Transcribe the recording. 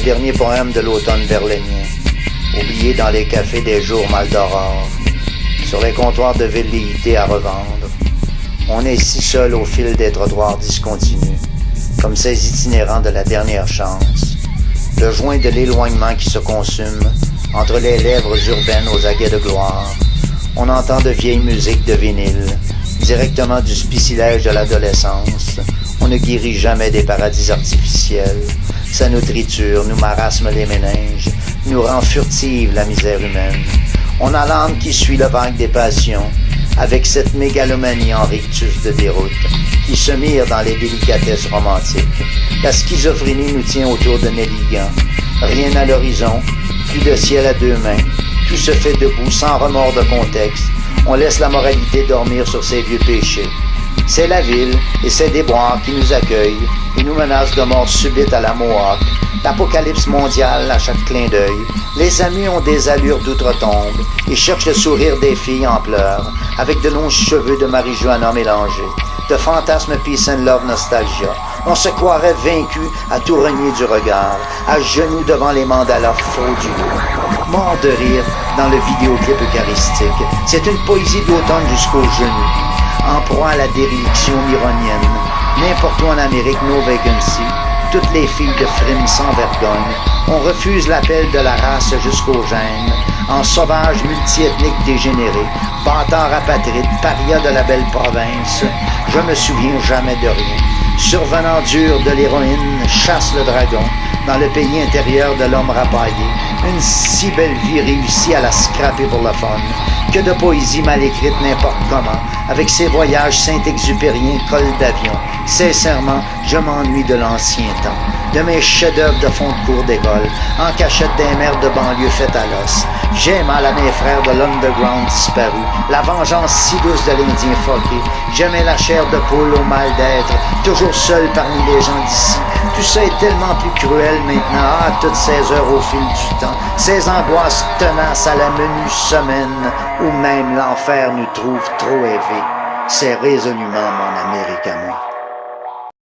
dernier poème de l'automne berlinien, oublié dans les cafés des jours mal d'aurore, sur les comptoirs de velléité à revendre. On est si seul au fil des trottoirs discontinus, comme ces itinérants de la dernière chance, le joint de l'éloignement qui se consume entre les lèvres urbaines aux aguets de gloire. On entend de vieilles musiques de vinyle, directement du spicilège de l'adolescence. On ne guérit jamais des paradis artificiels. Ça nous triture, nous marasme les méninges, nous rend furtive la misère humaine. On a l'âme qui suit le vague des passions, avec cette mégalomanie en rictus de déroute, qui se mire dans les délicatesses romantiques. La schizophrénie nous tient autour de Nelligan. Rien à l'horizon, plus de ciel à deux mains. Tout se fait debout, sans remords de contexte. On laisse la moralité dormir sur ses vieux péchés. C'est la ville et ses déboires qui nous accueillent et nous menacent de mort subite à la Mohawk. L'apocalypse mondiale à chaque clin d'œil. Les amis ont des allures d'outre-tombe et cherchent le sourire des filles en pleurs, avec de longs cheveux de marijuana mélangés, de fantasmes peace and love nostalgia. On se croirait vaincu à tout renier du regard, à genoux devant les mandalas frauduleux. Mort de rire dans le vidéoclip eucharistique. C'est une poésie d'automne jusqu'aux genoux, en proie à la déréliction ironienne. N'importe où en Amérique, no vacancy. Toutes les filles de frime sans vergogne. On refuse l'appel de la race jusqu'aux gènes. En sauvage multiethnique dégénéré, bâtard apatride, paria de la belle province. Je me souviens jamais de rien. Survenant dur de l'héroïne, chasse le dragon. Dans le pays intérieur de l'homme rapaillé. Une si belle vie réussie à la scraper pour le fun. Que de poésie mal écrite n'importe comment, avec ses voyages saint-exupériens col d'avion. Sincèrement, je m'ennuie de l'ancien temps, de mes chefs-d'œuvre de fond de cours d'école, en cachette des mères de banlieue faites à l'os. J'ai mal à mes frères de l'underground disparu, la vengeance si douce de l'Indien foqué. J'aimais la chair de poule au mal d'être, toujours seul parmi les gens d'ici. Tout ça est tellement plus cruel maintenant, toutes ces heures au fil du temps, ces angoisses tenaces à la menue semaine, où même l'enfer nous trouve trop élevés. C'est résolument mon Amérique à moi.